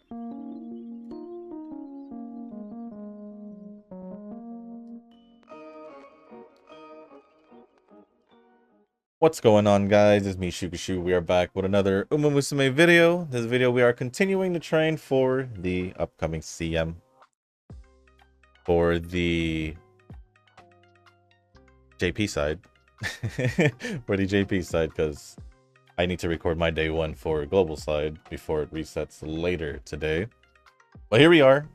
What's going on, guys? It's me, Shukashu. We are back with another umamusume video. This video, we are continuing to train for the upcoming CM. For the JP side. For the JP side, because I need to record my day one for global side before it resets later today. But here we are,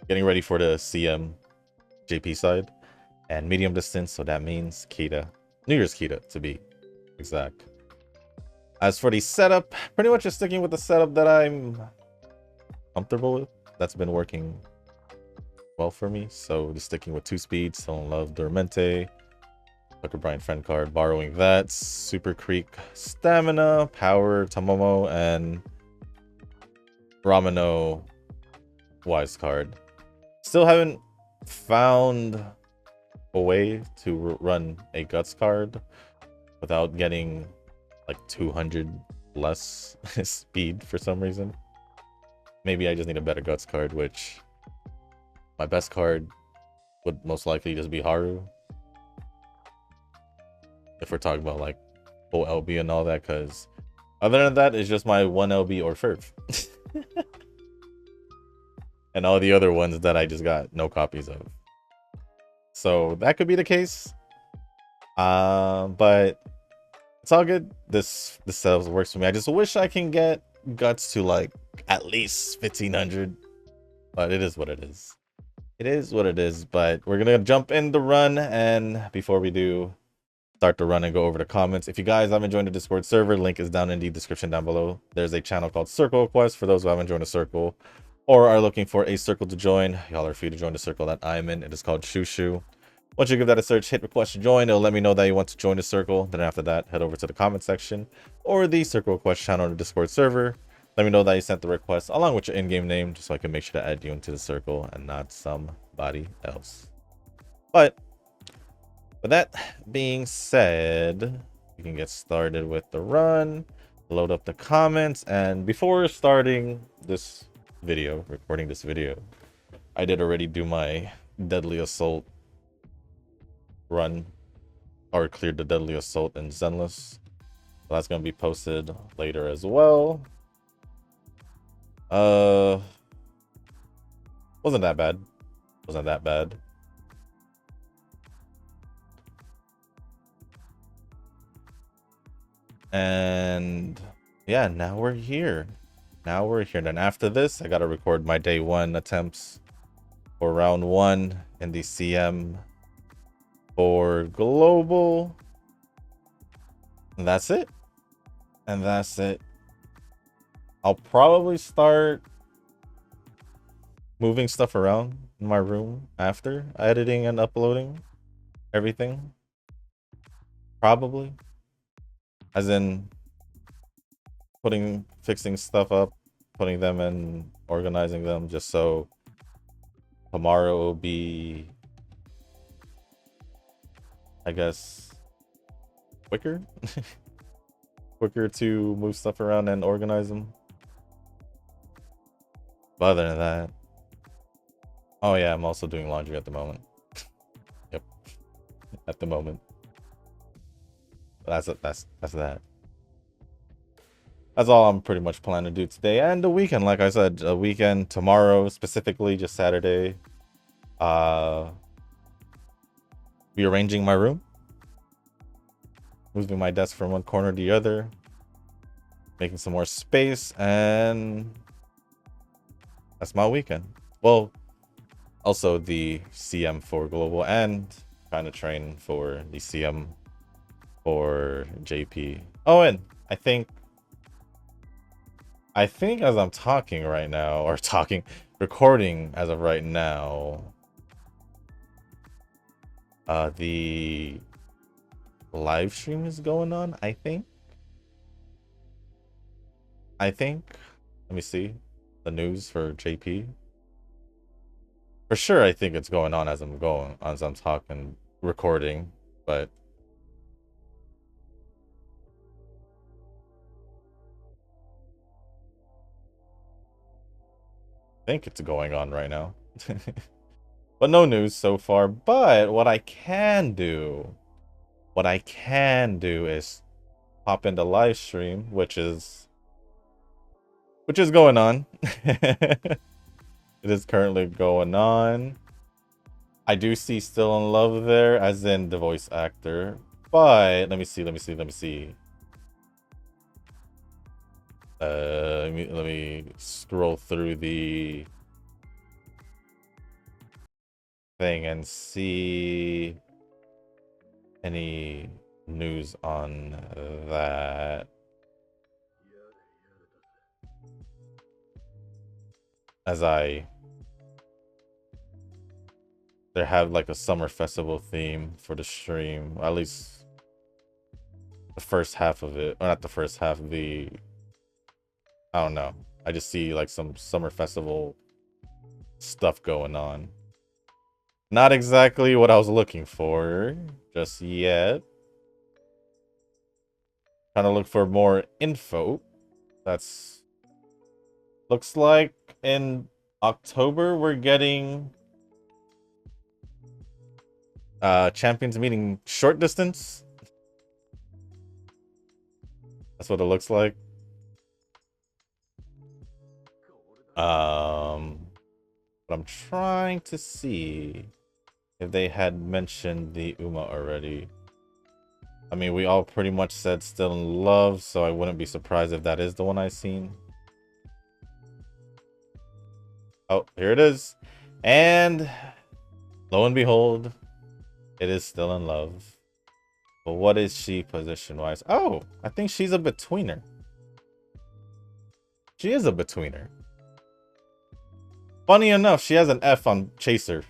getting ready for the CM JP side. And medium distance, so that means Kita. New Year's Kita, to be exact. As for the setup, pretty much just sticking with the setup that I'm comfortable with. That's been working well for me. So just sticking with 2 speeds, Still in Love, Dormente, Tucker Bryant friend card, borrowing that, Super Creek Stamina, Power, Tomomo, and Ramino Wise card. Still haven't found a way to run a Guts card without getting like 200 less speed for some reason. Maybe I just need a better Guts card, which my best card would most likely just be Haru. If we're talking about like full LB and all that, because other than that, it's just my 1 LB or Furf. And all the other ones that I just got no copies of. So that could be the case. But it's all good. This setup works for me. I just wish I can get Guts to like at least 1500. But it is what it is. It is what it is. But we're gonna jump in the run, and before we do start the run and go over the comments, if you guys haven't joined the Discord server, link is down in the description down below. There's a channel called Circle Quest for those who haven't joined a circle or are looking for a circle to join. Y'all are free to join the circle that I'm in. It is called Shushu. Once you give that a search, hit request to join. It'll let me know that you want to join the circle. Then after that, head over to the comment section or the Circle Request channel on the Discord server. Let me know that you sent the request along with your in-game name, just so I can make sure to add you into the circle and not somebody else. But with that being said, we can get started with the run, load up the comments, and before starting this video, recording this video, I did already do my Deadly Assault run, or cleared the Deadly Assault in Zenless. So that's going to be posted later as well. Wasn't that bad. Wasn't that bad. And yeah, now we're here. Now we're here. Then after this, I gotta record my day one attempts for round 1 in the CM for global. And that's it. And that's it. I'll probably start moving stuff around in my room after editing and uploading everything. Probably. As in fixing stuff up, putting them in, organizing them, just so tomorrow will be, I guess, quicker. Quicker to move stuff around and organize them. But other than that, oh yeah, I'm also doing laundry at the moment. Yep, at the moment. That's that. That's all I'm pretty much planning to do today and the weekend. Like I said, a weekend tomorrow, specifically just Saturday. Rearranging my room, moving my desk from one corner to the other, making some more space, and that's my weekend. Well, also the CM for global and trying to train for the CM for JP. Oh, and I think as I'm talking right now, or recording as of right now, the live stream is going on, I think. Let me see the news for JP. For sure, I think it's going on as I'm talking, recording, but think it's going on right now. But no news so far. But what I can do is hop into live stream, which is going on. It is currently going on. I do see Still in Love there, as in the voice actor. But let me see. Let me scroll through the thing and see any news on that. As they have like a summer festival theme for the stream, at least the first half of it, or not the first half, I don't know. I just see like some summer festival stuff going on. Not exactly what I was looking for just yet. Trying to look for more info. That's looks like in October we're getting champions meeting short distance. That's what it looks like. But I'm trying to see if they had mentioned the Uma already. I mean, we all pretty much said Still in Love, so I wouldn't be surprised if that is the one I seen. Oh, here it is. And lo and behold, it is Still in Love. But what is she position-wise? Oh, I think she's a betweener. She is a betweener. Funny enough, she has an F on Chaser.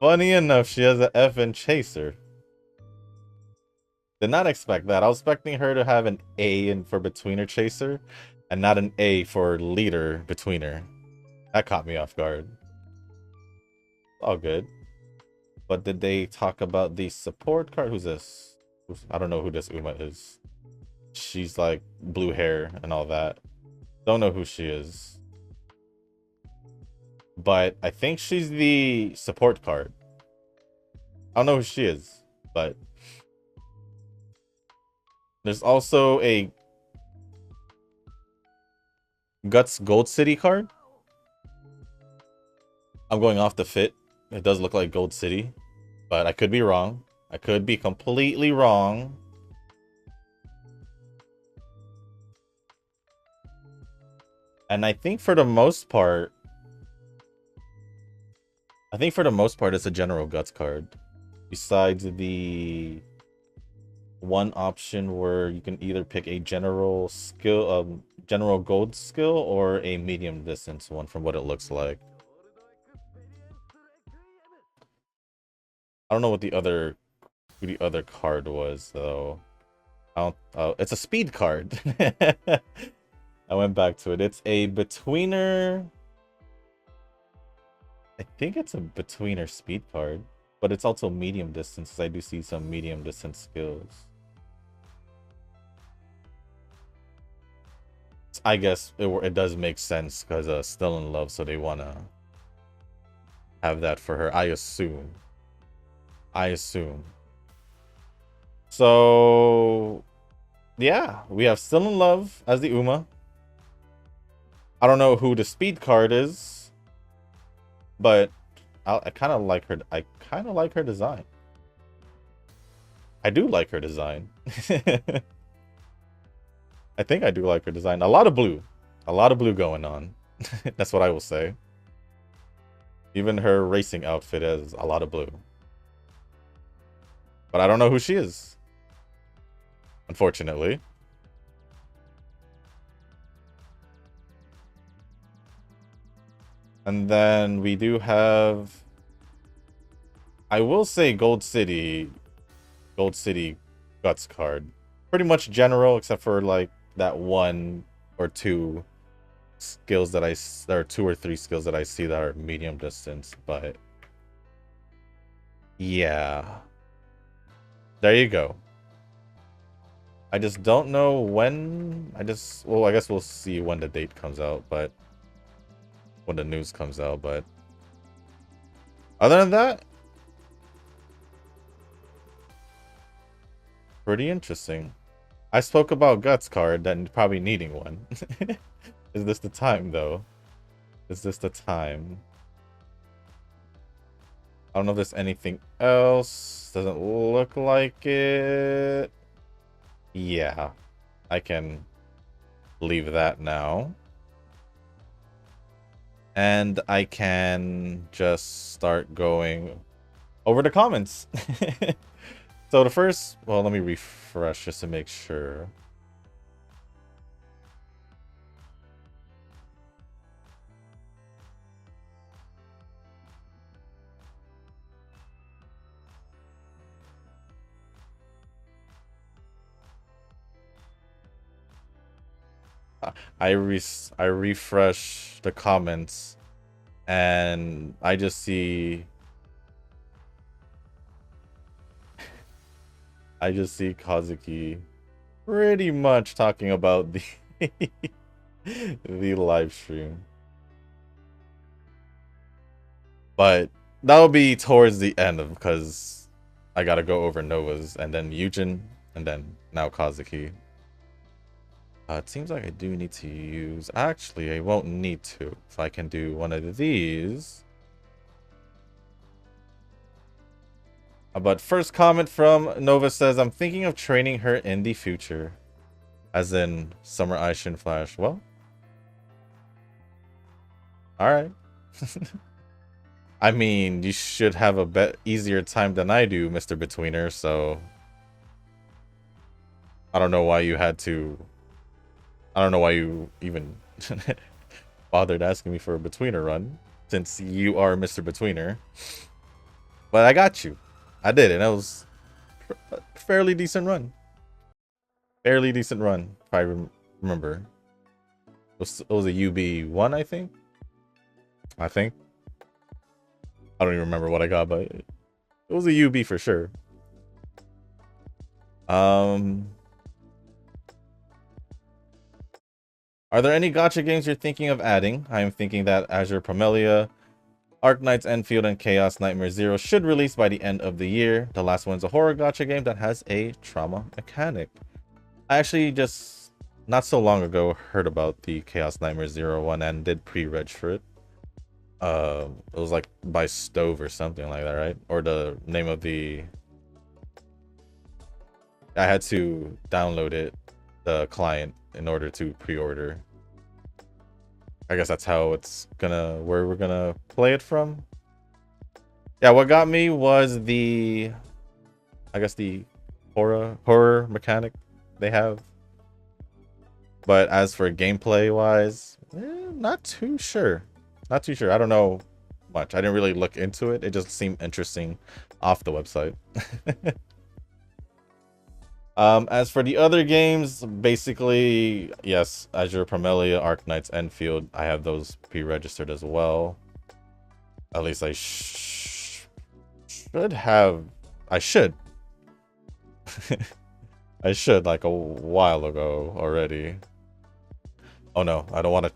Funny enough, she has an F in Chaser. Did not expect that. I was expecting her to have an A in for Betweener Chaser, and not an A for Leader Betweener. That caught me off guard. All good. But did they talk about the support card? Who's this? I don't know who this Uma is. She's like blue hair and all that. Don't know who she is. But I think she's the support card. I don't know who she is, but there's also a Guts Gold City card. I'm going off the fit. It does look like Gold City, but I could be wrong. I could be completely wrong. And I think for the most part, it's a general Guts card. Besides the one option where you can either pick a general skill, general gold skill, or a medium distance one from what it looks like. I don't know what who the other card was though. It's a speed card. I went back to it. It's a betweener. I think it's a betweener speed card, but it's also medium distance, because I do see some medium distance skills. I guess it does make sense because Still in Love, so they want to have that for her. I assume. So yeah, we have Still in Love as the Uma. I don't know who the speed card is, but I kind of like her. I kind of like her design. I do like her design. I think I do like her design. A lot of blue going on. That's what I will say. Even her racing outfit has a lot of blue. But I don't know who she is, unfortunately. And then we do have, I will say, Gold City Guts card. Pretty much general, except for like that one or two skills that or two or three skills that I see that are medium distance. But yeah, there you go. I just don't know when. Well, I guess we'll see when the date comes out, but when the news comes out. But other than that, pretty interesting. I spoke about Guts card and probably needing one. Is this the time though? Is this the time? I don't know if there's anything else. Doesn't look like it. Yeah, I can leave that now. And I can just start going over the comments. So the first, well, let me refresh just to make sure. I refresh the comments and I just see Kazuki pretty much talking about the the live stream. But that'll be towards the end because I gotta go over Nova's and then Yujin and then now Kazuki. It seems like I do need to use... Actually, I won't need to. If I can do one of these. But first comment from Nova says, I'm thinking of training her in the future. As in, Summer Aishin Flash. Well. Alright. I mean, you should have a easier time than I do, Mr. Betweener, so... I don't know why you had to... I don't know why you even bothered asking me for a Betweener run, since you are Mr. Betweener. But I got you. I did, and it was a fairly decent run. Fairly decent run, if I remember. It was a UB1, I think. I don't even remember what I got, but it was a UB for sure. Are there any gacha games you're thinking of adding? I am thinking that Azure Promelia, Arknights Enfield, and Chaos Nightmare Zero should release by the end of the year. The last one's a horror gacha game that has a trauma mechanic. I actually just, not so long ago, heard about the Chaos Nightmare Zero one and did pre-reg for it. It was like by Stove or something like that, right? Or the name of the... I had to download it, the client, in order to pre-order. I guess that's how it's gonna, where we're gonna play it from. Yeah, what got me was the, I guess the horror mechanic they have. But as for gameplay wise, not too sure. Not too sure. I don't know much. I didn't really look into it. It just seemed interesting off the website. As for the other games, basically, yes, Azure Promelia, Arknights, Enfield, I have those pre-registered as well. At least I should have... I should. I should, like, a while ago already. Oh no, I don't want to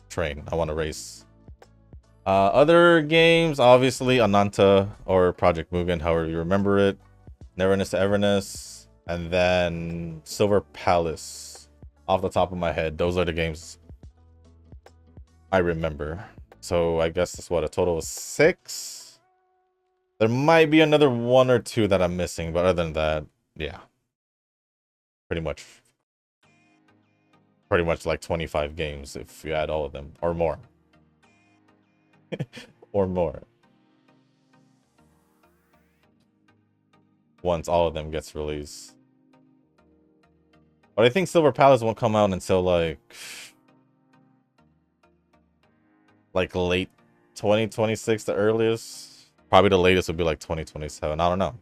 train. I want to race. Other games, obviously, Ananta or Project Mugen, however you remember it. Neverness to Everness, and then Silver Palace. Off the top of my head, those are the games I remember. So I guess that's what, a total of 6. There might be another 1 or 2 that I'm missing, but other than that, yeah, pretty much like 25 games if you add all of them, or more. Or more. Once all of them gets released. But I think Silver Palace won't come out until like late 2026, the earliest. Probably the latest would be like 2027. I don't know,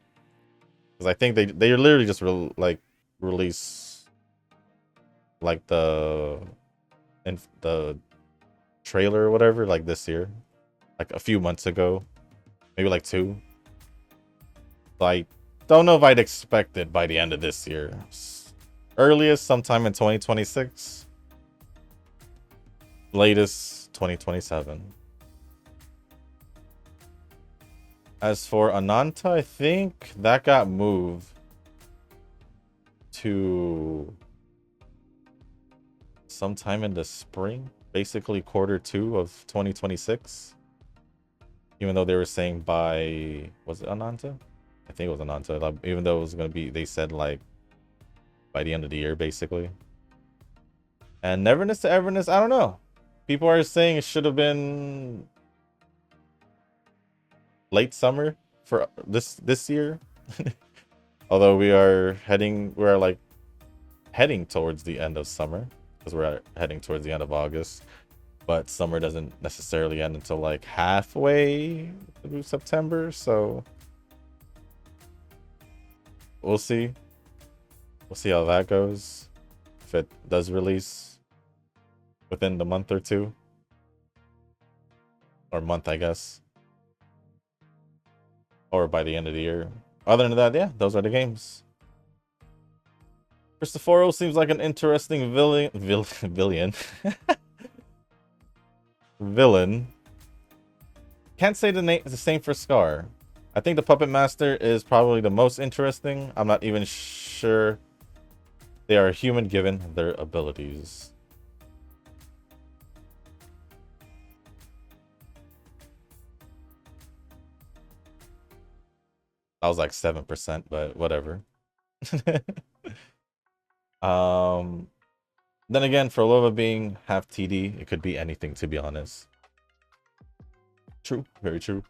because I think they literally just release like the trailer or whatever, like this year, like a few months ago, maybe like 2. Like don't know if I'd expect it by the end of this year. Earliest sometime in 2026. Latest 2027. As for Ananta, I think that got moved to sometime in the spring, basically Q2 of 2026. Even though they were saying by, was it Ananta? I think it was Ananta. Like, even though it was going to be, they said like by the end of the year, basically. And Neverness to Everness, I don't know. People are saying it should have been late summer for this year. Although we're like heading towards the end of summer, because we're heading towards the end of August. But summer doesn't necessarily end until like halfway through September, so we'll see. We'll see how that goes. If it does release within the month or two. Or month, I guess. Or by the end of the year. Other than that, yeah, those are the games. Cristoforo seems like an interesting villain. Villain. Can't say the same for Scar. I think the Puppet Master is probably the most interesting. I'm not even sure they are human given their abilities. I was like 7%, but whatever. Then again, for Lova being half TD, it could be anything, to be honest. True, very true.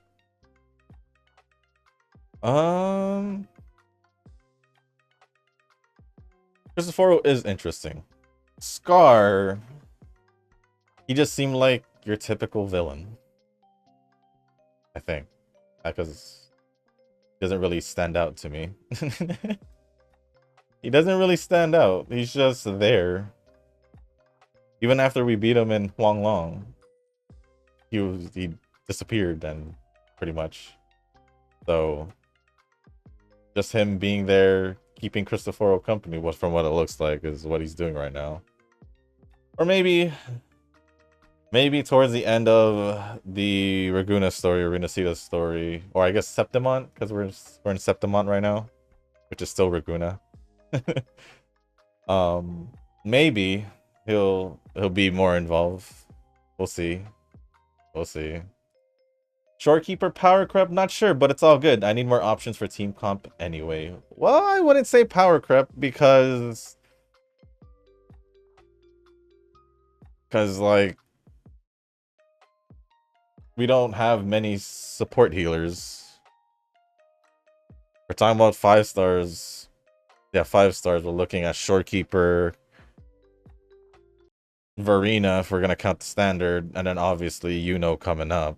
Cristoforo is interesting. Scar, he just seemed like your typical villain. I think. Because he doesn't really stand out to me. He doesn't really stand out. He's just there. Even after we beat him in Huanglong, he disappeared then, pretty much. So, just him being there, keeping Cristoforo company, from what it looks like, is what he's doing right now. Or maybe towards the end of the Raguna story, Renacida story, or I guess Septimont, because we're in Septimont right now, which is still Raguna. Maybe he'll be more involved. We'll see. We'll see. Shorekeeper Power Creep, not sure, but it's all good. I need more options for team comp anyway. Well, I wouldn't say Power Creep because like we don't have many support healers. We're talking about 5 stars. Yeah, 5 stars. We're looking at Shorekeeper, Varina, if we're gonna count the standard, and then obviously coming up.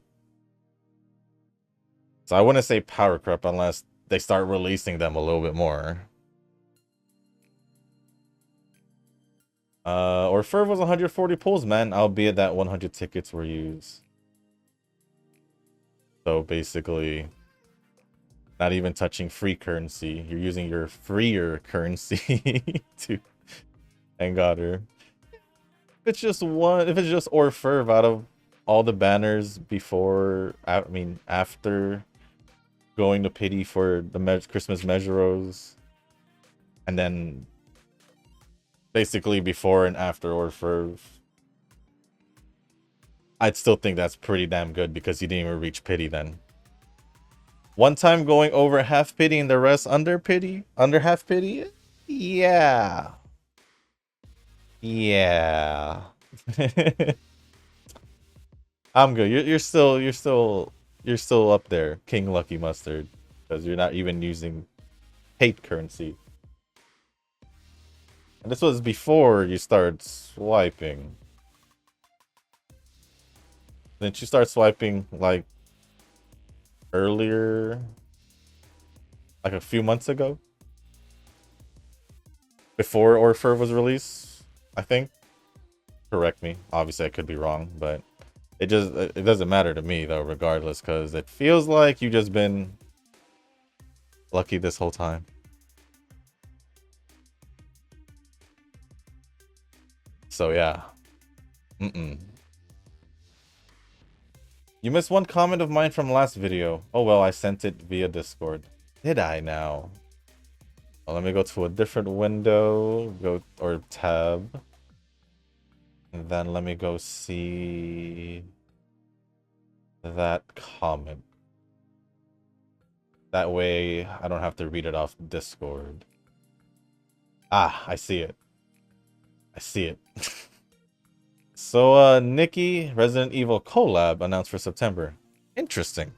So I wouldn't say Power Creep unless they start releasing them a little bit more. Or Ferv was 140 pulls, man, albeit that 100 tickets were used. So basically, not even touching free currency. You're using your freer currency to and got her. If it's just Orferv out of all the banners after going to pity for the Christmas Measuros, and then basically before and after Orferv, I'd still think that's pretty damn good because he didn't even reach pity then. One time going over half pity and the rest under half pity? Yeah. Yeah. I'm good. You're still up there, King Lucky Mustard, because you're not even using hate currency. And this was before you start swiping. Didn't you start swiping like earlier, like a few months ago, before Orferv was released? I think. Correct me. Obviously, I could be wrong, but it doesn't matter to me though, regardless, because it feels like you've just been lucky this whole time. So yeah. You missed one comment of mine from last video. Oh well, I sent it via Discord. Did I now? Well, let me go to a different window, or tab. And then let me go see that comment. That way I don't have to read it off Discord. Ah, I see it. I see it. So, Nikki Resident Evil collab announced for September. Interesting.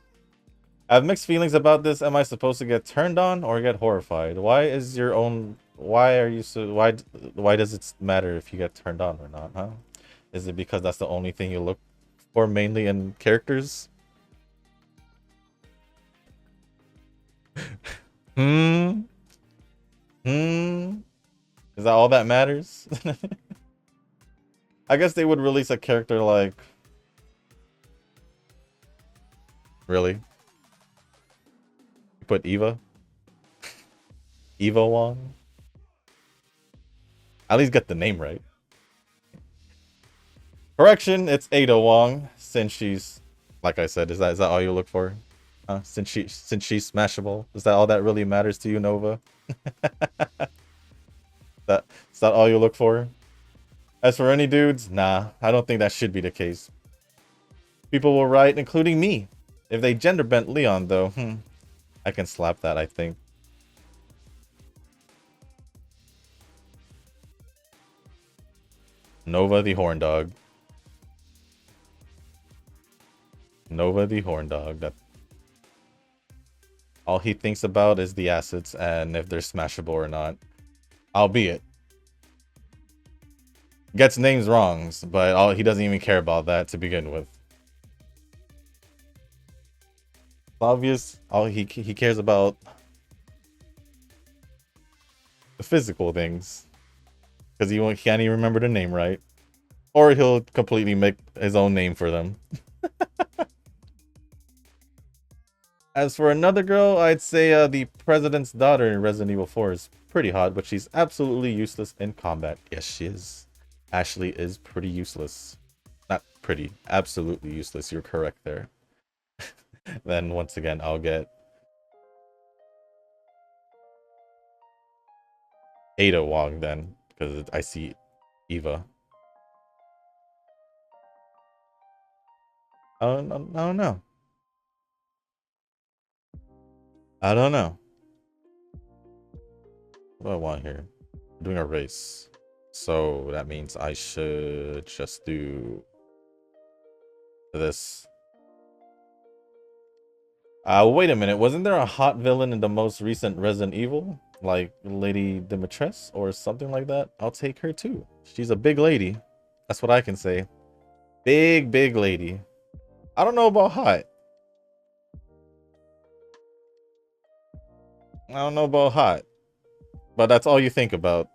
I have mixed feelings about this. Am I supposed to get turned on or get horrified? Why is your own... Why are you so... Why does it matter if you get turned on or not, huh? Is it because that's the only thing you look for mainly in characters? Is that all that matters? I guess they would release a character like... Really? You put Eva? Eva Wong? At least get the name right. Correction, it's Ada Wong, since she's... Like I said, is that all you look for? Since she's smashable? Is that all that really matters to you, Nova? Is that all you look for? As for any dudes, nah, I don't think that should be the case. People will write, including me. If they gender bent Leon, though, I can slap that, I think. Nova the Horn Dog. Nova the Horn Dog. That all he thinks about is the assets and if they're smashable or not. Albeit. Gets names wrong, but he doesn't even care about that to begin with. Obvious, all he cares about the physical things, because he can't even remember the name right, or he'll completely make his own name for them. As for another girl, I'd say the president's daughter in Resident Evil 4 is pretty hot, but she's absolutely useless in combat. Yes, she is. Ashley is pretty useless. Not pretty, absolutely useless. You're correct there. Then once again, I'll get Ada Wong then, because I see Eva. I don't know. I don't know. What do I want here? I'm doing a race. So that means I should just do this. Wait a minute. Wasn't there a hot villain in the most recent Resident Evil? Like Lady Dimitrescu or something like that? I'll take her too. She's a big lady. That's what I can say. Big lady. I don't know about hot. I don't know about hot. But that's all you think about.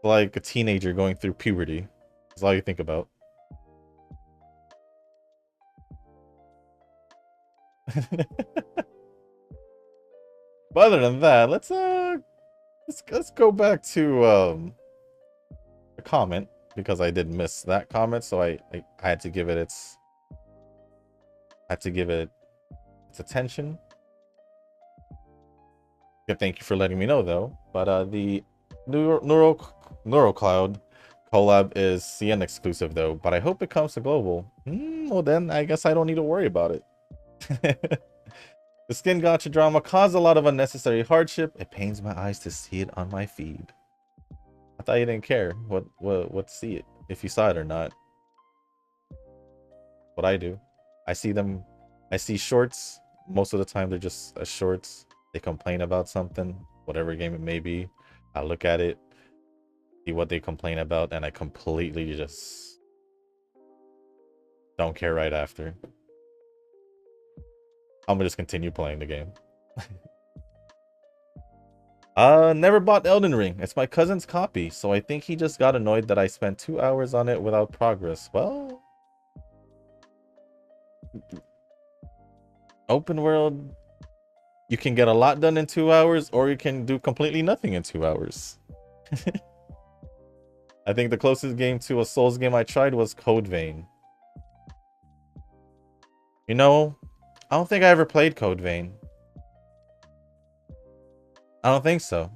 Like a teenager going through puberty. That's all you think about. But other than that, let's go back to a comment, because I did miss that comment, so I had to give it its attention. Yeah, thank you for letting me know though. But the NeuroCloud collab is CN exclusive though, but I hope it comes to global. Well then I guess I don't need to worry about it. The skin gotcha drama caused a lot of unnecessary hardship. It pains my eyes to see it on my feed. I thought you didn't care what see it, if you saw it or not. What I do, I see shorts. Most of the time they're just shorts. They complain about something, whatever game it may be. I look at it, see what they complain about, and I completely just don't care right after. I'm gonna just continue playing the game. Never bought Elden Ring. It's my cousin's copy, so I think he just got annoyed that I spent 2 hours on it without progress. Well, open world You can get a lot done in 2 hours, or you can do completely nothing in 2 hours. I think the closest game to a Souls game I tried was Code Vein. You know, I don't think I ever played Code Vein. I don't think so.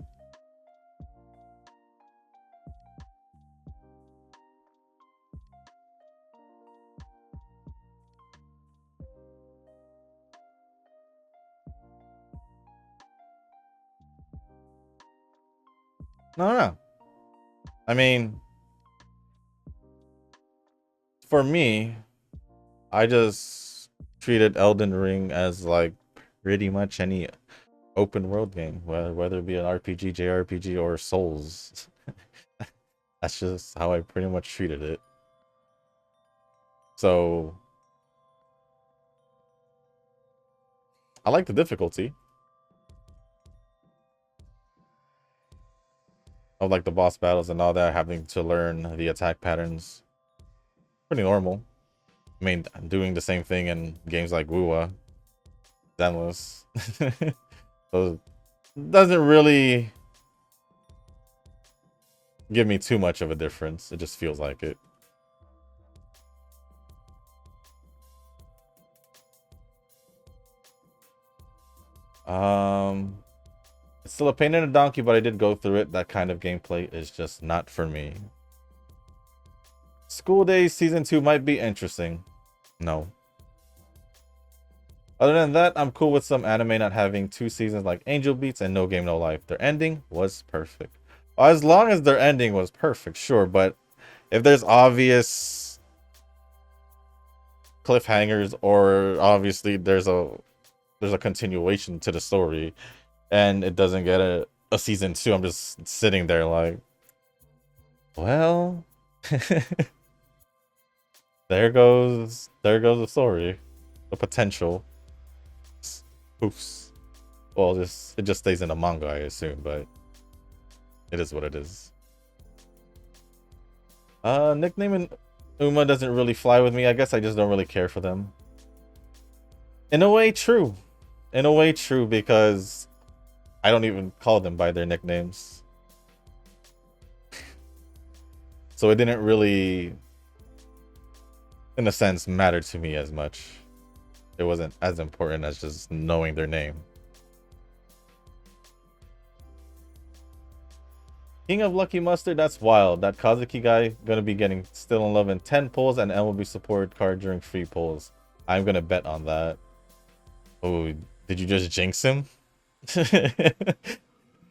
No. I mean, for me, I just treated Elden Ring as like pretty much any open world game, whether it be an RPG, JRPG, or Souls. That's just how I pretty much treated it. So I like the difficulty of like the boss battles and all that, having to learn the attack patterns. Pretty normal. I mean, doing the same thing in games like Wuwa, endless. So it doesn't really give me too much of a difference. It just feels like it. It's still a pain in the donkey, but I did go through it. That kind of gameplay is just not for me. School Days Season 2 might be interesting. No. Other than that, I'm cool with some anime not having 2 seasons like Angel Beats and No Game No Life. Their ending was perfect. As long as their ending was perfect, sure, but if there's obvious cliffhangers, or obviously there's a continuation to the story and it doesn't get a season 2, I'm just sitting there like, well, there goes the story, the potential. Oops. Well, it just stays in the manga, I assume, but it is what it is. Nicknaming Uma doesn't really fly with me. I guess I just don't really care for them. In a way, true. In a way, true, because I don't even call them by their nicknames. So it didn't really, in a sense, matter to me as much. It wasn't as important as just knowing their name. King of Lucky Mustard, that's wild. That Kazuki guy gonna be getting Still in Love in 10 polls and MLB support card during free polls. I'm gonna bet on that. Oh, did you just jinx him?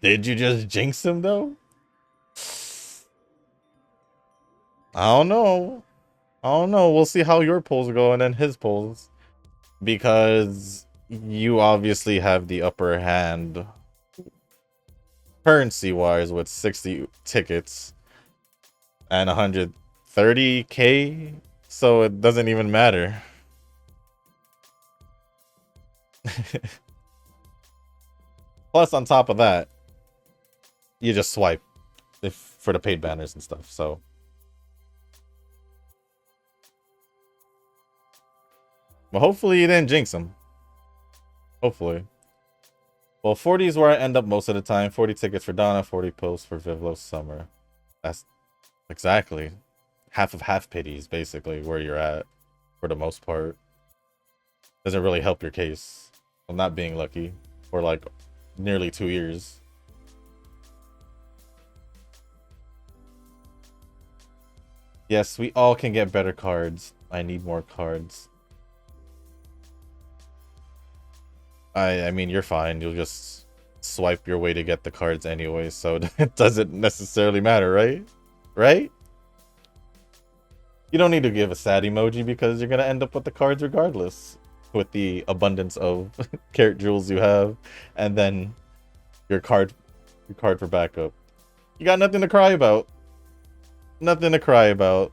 Did you just jinx him though? I don't know. We'll see how your polls go and then his polls. Because you obviously have the upper hand currency wise with 60 tickets and 130k, so it doesn't even matter. Plus, on top of that, you just swipe for the paid banners and stuff, so. Well, hopefully you didn't jinx him. Hopefully. Well, 40 is where I end up most of the time. 40 tickets for Donna, 40 posts for Vivlo Summer. That's exactly half of half pities, basically, where you're at for the most part. Doesn't really help your case of not being lucky for like nearly 2 years. Yes, we all can get better cards. I need more cards. I mean, you're fine. You'll just swipe your way to get the cards anyway, so it doesn't necessarily matter, right? Right? You don't need to give a sad emoji because you're gonna end up with the cards regardless, with the abundance of carrot jewels you have, and then your card for backup. You got nothing to cry about. Nothing to cry about.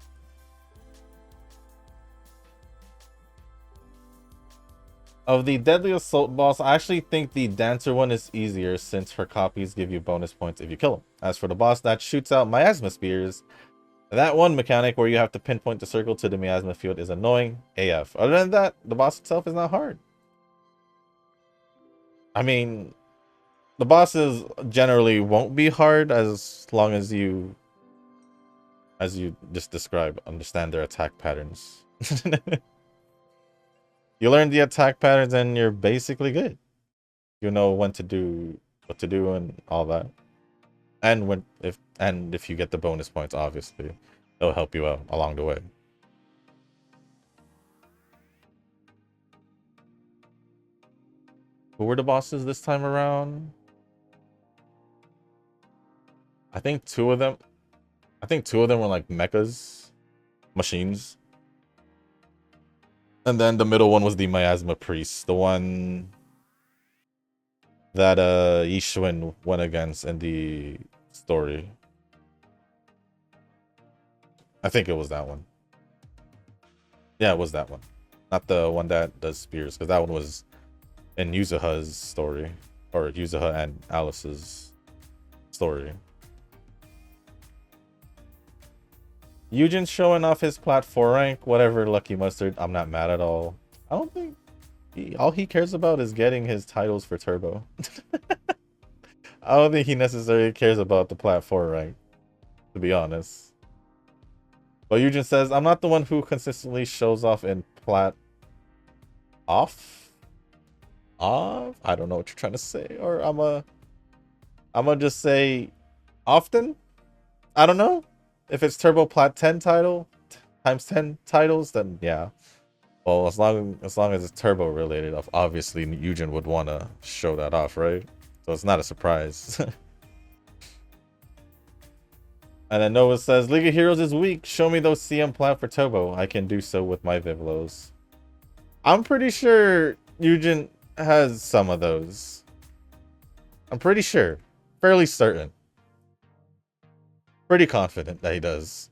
Of the Deadly Assault boss, I actually think the Dancer one is easier since her copies give you bonus points if you kill him. As for the boss that shoots out miasma spears, that one mechanic where you have to pinpoint the circle to the miasma field is annoying AF. Other than that, the boss itself is not hard. I mean, the bosses generally won't be hard as long as you just describe, understand their attack patterns. You learn the attack patterns and you're basically good. You know when to do what to do and all that. And if you get the bonus points, obviously, it'll help you out along the way. Who were the bosses this time around? I think two of them were like mechas, machines. And then the middle one was the Miasma Priest, the one that Yishun went against in the story. I think it was that one. Yeah, it was that one. Not the one that does spears, because that one was in Yuzuha's story. Or Yuzuha and Alice's story. Eugen's showing off his plat 4 rank, whatever, Lucky Mustard. I'm not mad at all. I don't think all he cares about is getting his titles for Turbo. I don't think he necessarily cares about the plat 4 rank, to be honest. But Eugen says, I'm not the one who consistently shows off in plat off? Off? I don't know what you're trying to say. Or I'm gonna just say often? I don't know. If it's Turbo Plat 10 title times 10 titles, then yeah. Well, as long as it's Turbo related, obviously Eugen would want to show that off, right? So it's not a surprise. And then Noah says, League of Heroes is weak. Show me those CM Plat for Turbo. I can do so with my Vivlos. I'm pretty sure Eugen has some of those. I'm pretty sure. Fairly certain. Pretty confident that he does.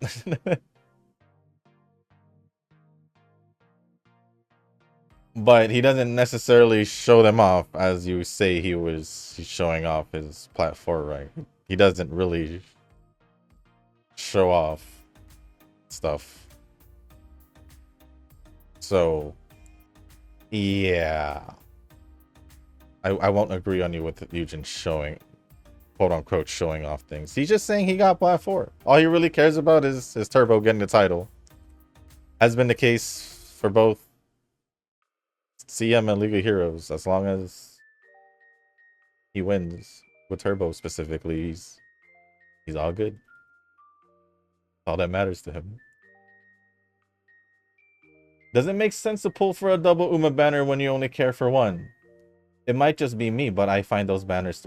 But he doesn't necessarily show them off as you say he's showing off his plat 4 rank. He doesn't really show off stuff. So yeah. I won't agree on you with Eugen showing, quote unquote, showing off things. He's just saying he got plat 4. All he really cares about is his Turbo getting the title. Has been the case for both CM and League of Heroes. As long as he wins with Turbo specifically, he's all good. All that matters to him. Does it make sense to pull for a double Uma banner when you only care for one? It might just be me, but I find those banners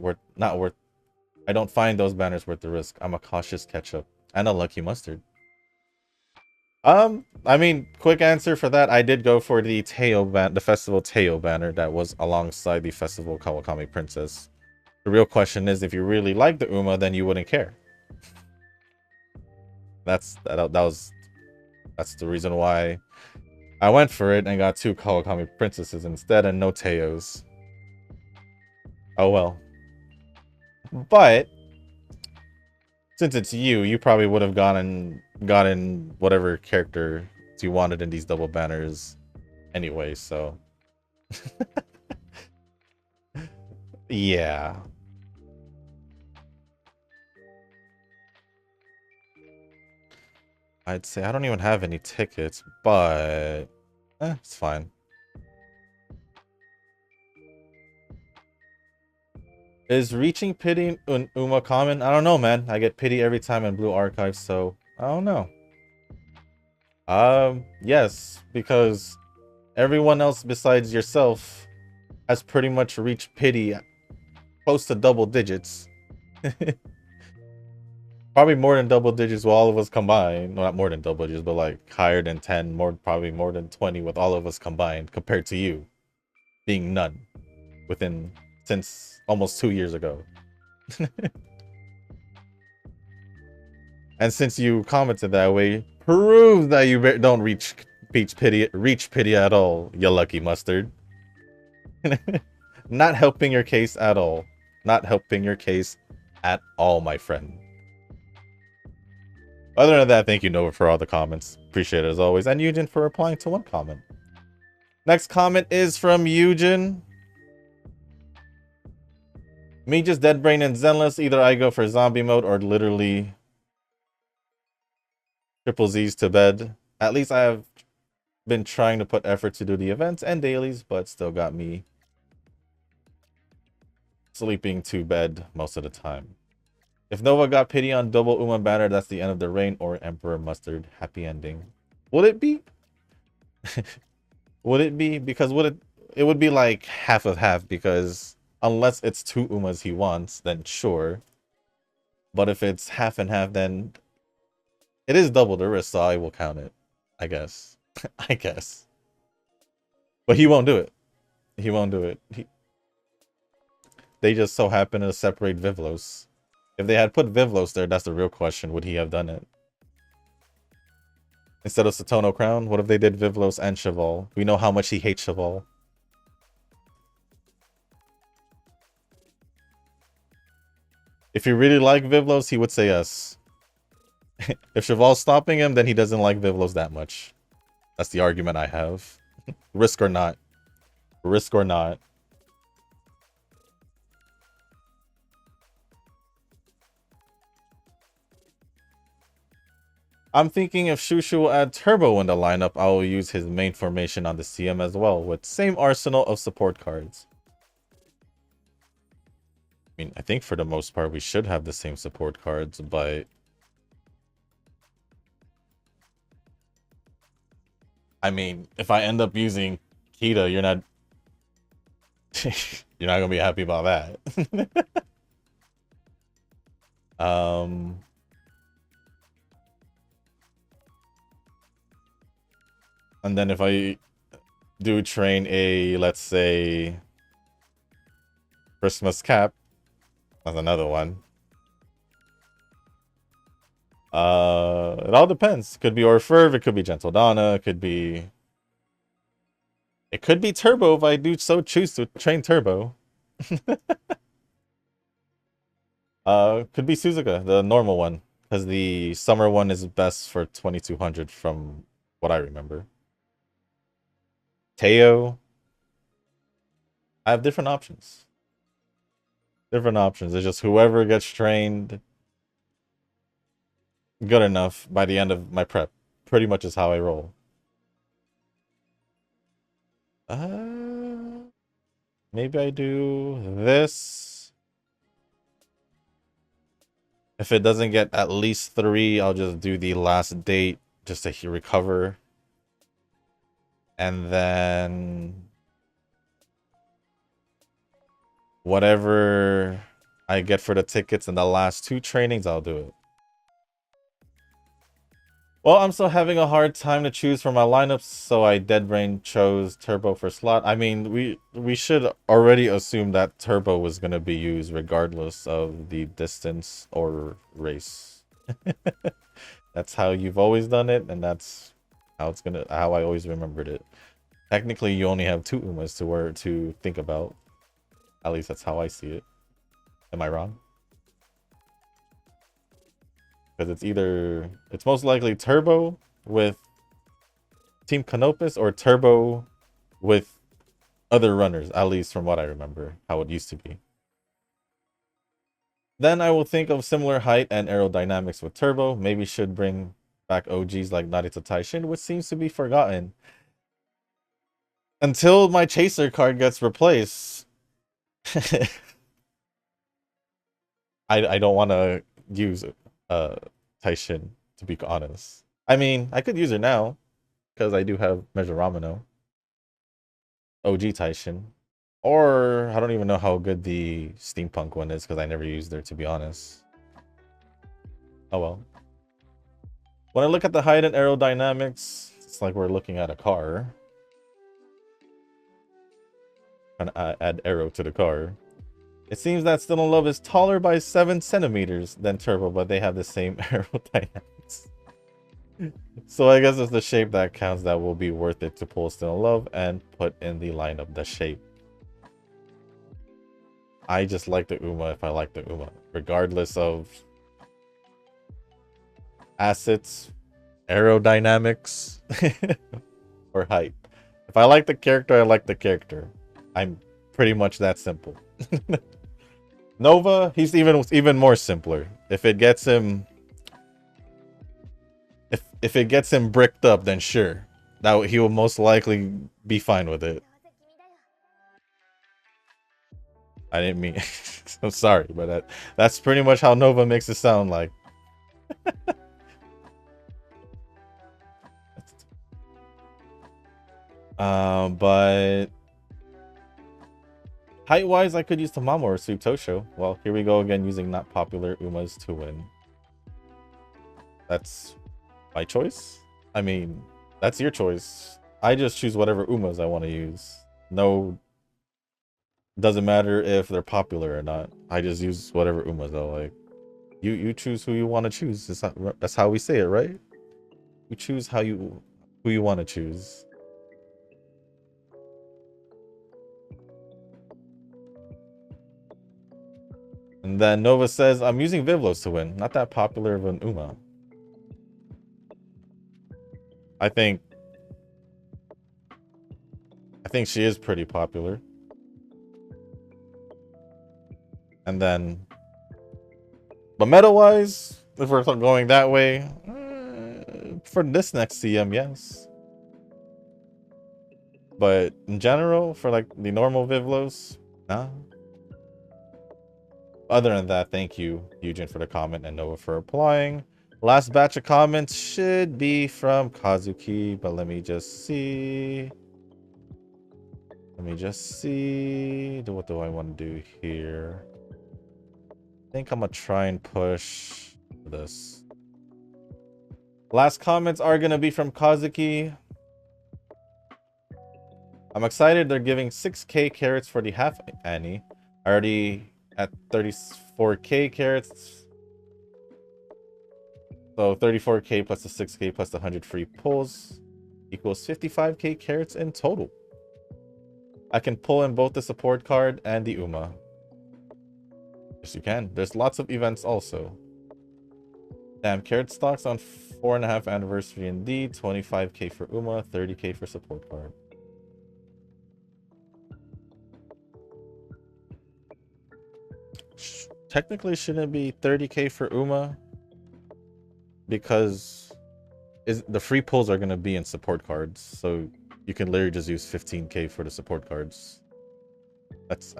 I don't find those banners worth the risk. I'm a cautious ketchup and a lucky mustard. I mean, quick answer for that. I did go for the the festival Teo banner that was alongside the festival Kawakami Princess. The real question is, if you really like the Uma, then you wouldn't care. That's the reason why I went for it and got 2 Kawakami Princesses instead and no Teos. Oh well. But since it's you probably would have gotten whatever character you wanted in these double banners anyway, so yeah. I'd say I don't even have any tickets, but it's fine. Is reaching pity in Uma common? I don't know, man. I get pity every time in Blue Archive, so I don't know. Yes, because everyone else besides yourself has pretty much reached pity close to double digits. Probably more than double digits with all of us combined. Well, not more than double digits, but like higher than 10, probably more than 20 with all of us combined, compared to you being none since almost 2 years ago. And since you commented that way, proves that you don't reach pity at all, you lucky mustard. Not helping your case at all. Not helping your case at all, my friend. Other than that, thank you, Nova, for all the comments. Appreciate it as always. And Eugen for replying to one comment. Next comment is from Eugen. Me just dead brain and zenless. Either I go for zombie mode or literally triple Z's to bed. At least I have been trying to put effort to do the events and dailies, but still got me sleeping to bed most of the time. If Nova got pity on double Uma banner, that's the end of the reign, or Emperor Mustard. Happy ending. Would it be? Would it be? Because it would be like half of half, because unless it's two Umas he wants, then sure. But if it's half and half, then it is double the risk, so I will count it. I guess. I guess. But he won't do it. He won't do it. They just so happen to separate Vivlos. If they had put Vivlos there, that's the real question. Would he have done it? Instead of Satono Crown, what if they did Vivlos and Cheval? We know how much he hates Cheval. If he really liked Vivlos, he would say yes. If Cheval's stopping him, then he doesn't like Vivlos that much. That's the argument I have. Risk or not. Risk or not. I'm thinking if Shushu will add Turbo in the lineup, I will use his main formation on the CM as well, with same arsenal of support cards. I mean, I think for the most part we should have the same support cards, but I mean, if I end up using Kita, you're not you're not gonna be happy about that. And then if I do train a, let's say, Christmas Cap, that's another one. It all depends. Could be Orfurv, it could be Gentle Donna, it could be Turbo if I do so choose to train Turbo. Could be Suzuka, the normal one, because the summer one is best for 2200 from what I remember. Teo. I have different options. Different options. It's just whoever gets trained good enough by the end of my prep. Pretty much is how I roll. Maybe I do this. If it doesn't get at least 3, I'll just do the last date just to recover. And then whatever I get for the tickets in the last 2 trainings, I'll do it. Well, I'm still having a hard time to choose for my lineups, so I dead brain chose Turbo for slot. I mean, we should already assume that Turbo was going to be used regardless of the distance or race. That's how you've always done it, and that's how I always remembered it. Technically, you only have 2 Umas to think about. At least that's how I see it. Am I wrong? Because it's most likely Turbo with Team Canopus or Turbo with other runners, at least from what I remember, how it used to be. Then I will think of similar height and aerodynamics with Turbo. Maybe should bring back OGs like Narita Taishin, which seems to be forgotten. Until my Chaser card gets replaced, I don't want to use Taishin, to be honest. I mean, I could use her now, because I do have Measure Ramino. OG Taishin. Or, I don't even know how good the Steampunk one is, because I never used her, to be honest. Oh well. When I look at the height and aerodynamics, it's like we're looking at a car. And add arrow to the car. It seems that Still in Love is taller by 7 centimeters than Turbo, but they have the same aerodynamics. So I guess it's the shape that counts that will be worth it to pull Still in Love and put in the lineup the shape. I just like the Uma if I like the Uma, regardless of assets, aerodynamics, or height. If I like the character, I like the character. I'm pretty much that simple. Nova, he's even more simpler. If it gets him, if it gets him bricked up, then sure, that he will most likely be fine with it. I didn't mean. I'm sorry, but that's pretty much how Nova makes it sound like. But height-wise, I could use Tamamo or Sweep Tosho. Well, here we go again, using not popular Umas to win. That's my choice. I mean, that's your choice. I just choose whatever Umas I want to use. No, doesn't matter if they're popular or not. I just use whatever Umas I like. You choose who you want to choose. That's how we say it, right? You choose who you want to choose. And then Nova says, I'm using Vivlos to win. Not that popular of an Uma. I think she is pretty popular. And then, but meta-wise, if we're going that way, for this next CM, yes. But in general, for like the normal Vivlos, nah. Other than that, thank you, Eugen, for the comment and Noah for applying. Last batch of comments should be from Kazuki, but let me just see. What do I want to do here? I think I'm gonna try and push this. Last comments are gonna be from Kazuki. I'm excited they're giving 6k carats for the half Annie. Already at 34k carats. So 34k plus the 6k plus the 100 free pulls equals 55k carats in total. I can pull in both the support card and the Uma. Yes, you can. There's lots of events also. Damn, carrot stocks on 4.5 anniversary in D, 25k for Uma, 30k for support card. Technically shouldn't be 30k for Uma because the free pulls are going to be in support cards, so you can literally just use 15k for the support cards. That's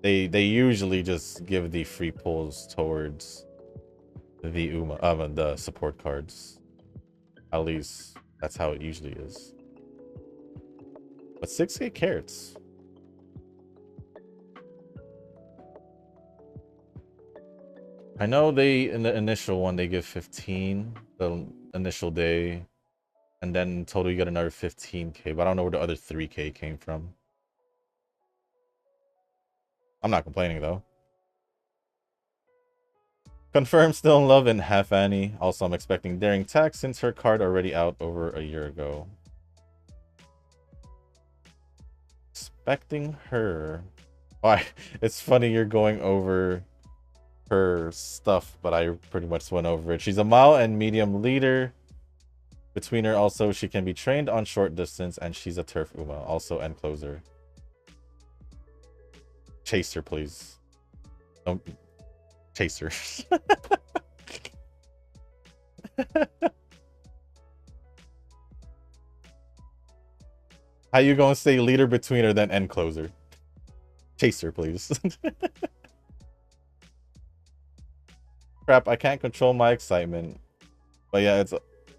they usually just give the free pulls towards the Uma the support cards. At least that's how it usually is. But 6k carats. I know in the initial one they give 15 the initial day, and then in total you get another 15k, but I don't know where the other 3k came from. I'm not complaining though. Confirmed still in love in Half Annie. Also, I'm expecting Daring Tax since her card already out over a year ago. Expecting her. Why? It's funny you're going over her stuff, but I pretty much went over it. She's a mile and medium leader. Between her also, she can be trained on short distance, and she's a turf Uma, also end closer. Chase her, please. Don't chase her. How you gonna say leader between her then end closer? Chase her, please. Crap, I can't control my excitement. But yeah, it's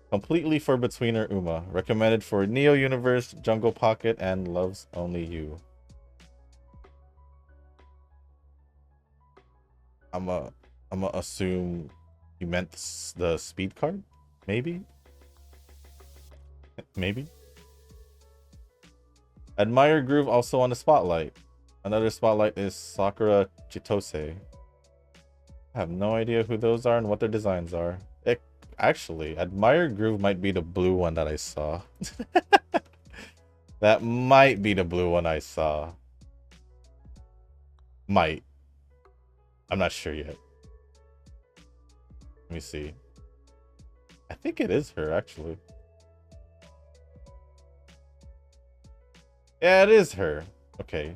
completely for Betweener Uma. Recommended for Neo Universe, Jungle Pocket, and Loves Only You. I'ma assume you meant the speed card? Maybe? Maybe? Admire Groove also on the spotlight. Another spotlight is Sakura Chitose. I have no idea who those are and what their designs are. Actually, Admire Groove might be the blue one that I saw. That might be the blue one I saw. Might. I'm not sure yet. Let me see. I think it is her, actually. Yeah, it is her. Okay.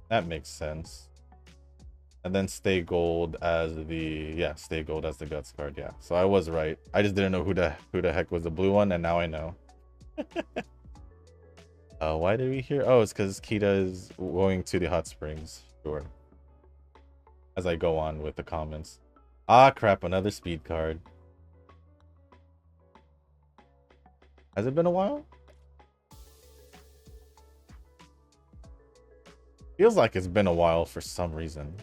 That makes sense. And then stay gold as stay gold as the guts card. Yeah, so I was right. I just didn't know who the heck was the blue one, and now I know. Why did we hear? Oh, it's because Kita is going to the hot springs. Sure. As I go on with the comments. Ah, crap! Another speed card. Has it been a while? Feels like it's been a while for some reason.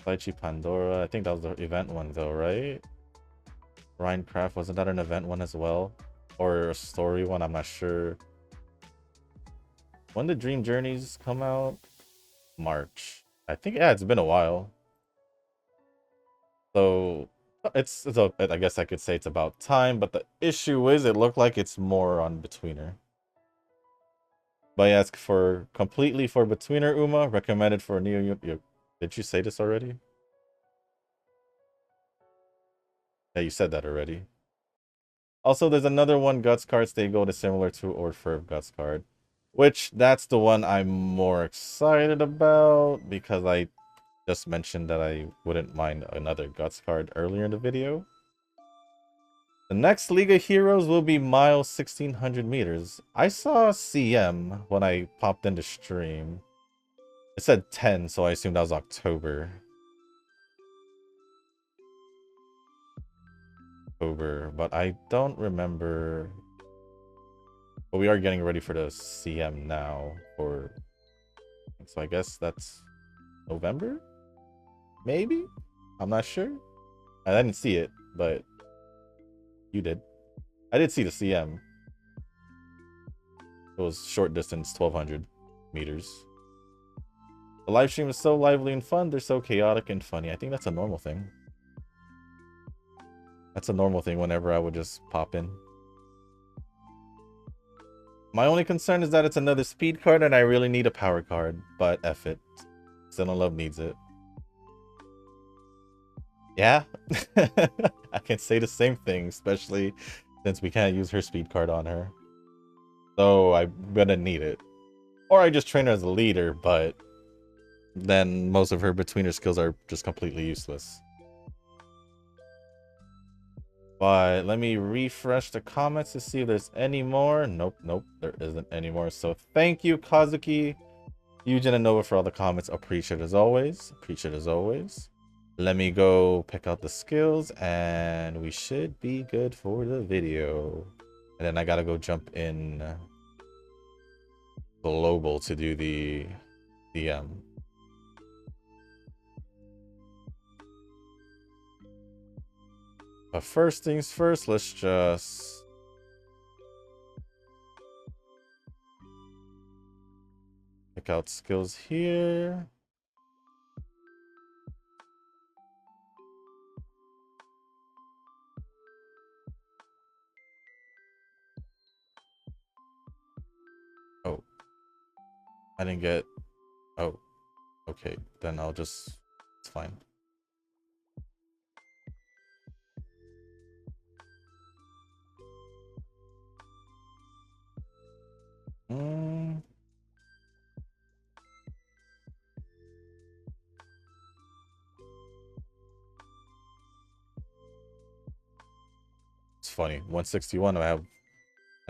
Lychee Pandora. I think that was the event one though, right? Rhinecraft, wasn't that an event one as well? Or a story one? I'm not sure. When did Dream Journeys come out? March. I think, yeah, it's been a while. So I guess I could say it's about time, but the issue is it looked like it's more on Betweener. But yeah, ask for completely for Betweener Uma, recommended for Neo. Did you say this already? Yeah, you said that already. Also, there's another one Guts card stay gold is similar to Orfurv Guts card, which that's the one I'm more excited about because I just mentioned that I wouldn't mind another Guts card earlier in the video. The next League of Heroes will be mile 1600 meters. I saw CM when I popped into stream. It said 10, so I assumed that was October. But I don't remember. But we are getting ready for the CM now. So I guess that's November? Maybe? I'm not sure. I didn't see it, but you did. I did see the CM. It was short distance, 1200 meters. The live stream is so lively and fun. They're so chaotic and funny. I think that's a normal thing. That's a normal thing whenever I would just pop in. My only concern is that it's another speed card and I really need a power card. But F it. Still Love needs it. Yeah. I can say the same thing, especially since we can't use her speed card on her. So I'm gonna need it. Or I just train her as a leader, but then most of her betweener skills are just completely useless. But let me refresh the comments to see if there's any more. Nope, there isn't any more. So thank you, Kazuki, Eugen, and Nova for all the comments. Appreciate it as always. Let me go pick out the skills, and we should be good for the video. And then I gotta go jump in global to do the DM. But first things first, let's just pick out skills here. Oh, I didn't get. Oh, okay. Then I'll just. It's fine. It's funny. 161. I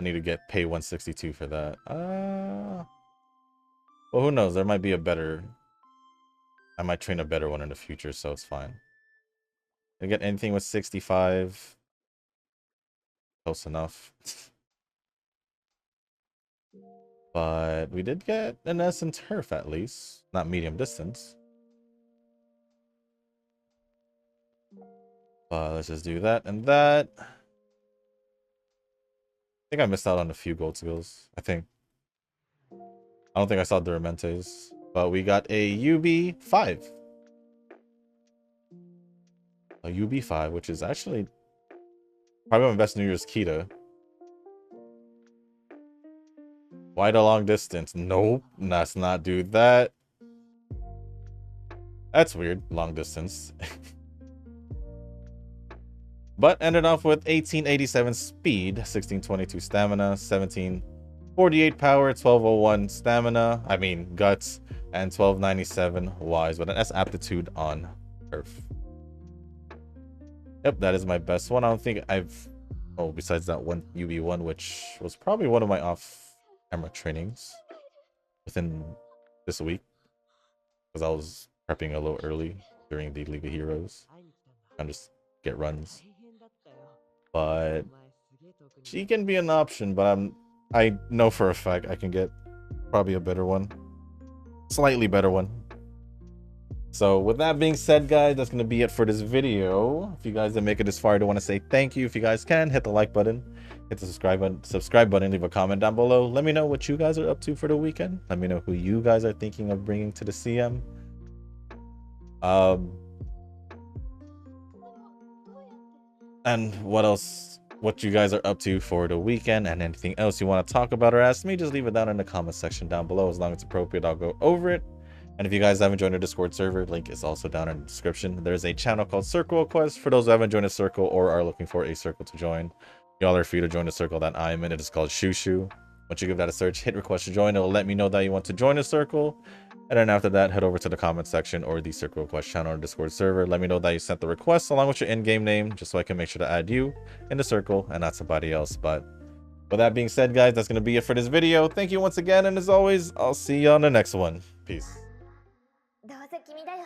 need to pay 162 for that. Well, who knows? There might be a better. I might train a better one in the future, so it's fine. Didn't get anything with 65. Close enough. But we did get an S and turf at least. Not medium distance. But let's just do that and that. I think I missed out on a few gold skills. I don't think I saw Duramentes. But we got a UB5. A UB5, which is actually probably my best New Year's Kita. Why the long distance? Nope, let's not do that. That's weird, long distance. But ended off with 1887 speed, 1622 stamina, 17 48 power, 1201 stamina, I mean guts, and 1297 wise with an S aptitude on Earth. Yep, that is my best one. I don't think I've... Oh, besides that one UB1, which was probably one of my off-camera trainings within this week. Because I was prepping a little early during the League of Heroes. And just get runs. But she can be an option, but I know for a fact I can get probably a better one. Slightly better one. So with that being said, guys, that's going to be it for this video. If you guys didn't make it this far, I do want to say thank you. If you guys can, hit the like button, hit the subscribe button, leave a comment down below. Let me know what you guys are up to for the weekend. Let me know who you guys are thinking of bringing to the CM. And what else, what you guys are up to for the weekend, and anything else you want to talk about or ask me, just leave it down in the comment section down below. As long as it's appropriate, I'll go over it. And if you guys haven't joined our Discord server, link is also down in the description. There's a channel called Circle Quest for those who haven't joined a circle or are looking for a circle to join. Y'all are free to join the circle that I am in. It is called Shushu. Once you give that a search, hit request to join. It'll let me know that you want to join a circle. And then after that, head over to the comment section or the Circle Request channel or Discord server. Let me know that you sent the request along with your in-game name, just so I can make sure to add you in the circle and not somebody else. But with that being said, guys, that's going to be it for this video. Thank you once again. And as always, I'll see you on the next one. Peace. どうせ君だよ